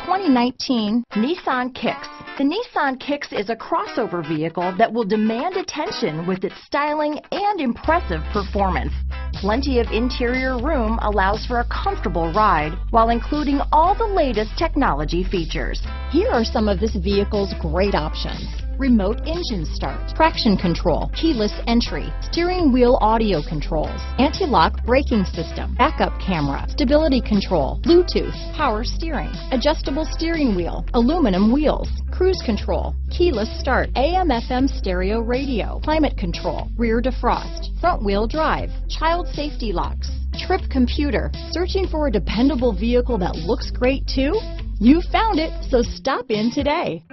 2019 Nissan Kicks. The Nissan Kicks is a crossover vehicle that will demand attention with its styling and impressive performance. Plenty of interior room allows for a comfortable ride while including all the latest technology features. Here are some of this vehicle's great options: remote engine start, traction control, keyless entry, steering wheel audio controls, anti-lock braking system, backup camera, stability control, Bluetooth, power steering, adjustable steering wheel, aluminum wheels, cruise control, keyless start, AM/FM stereo radio, climate control, rear defrost, front wheel drive, child safety locks, trip computer. Searching for a dependable vehicle that looks great too? You found it, so stop in today.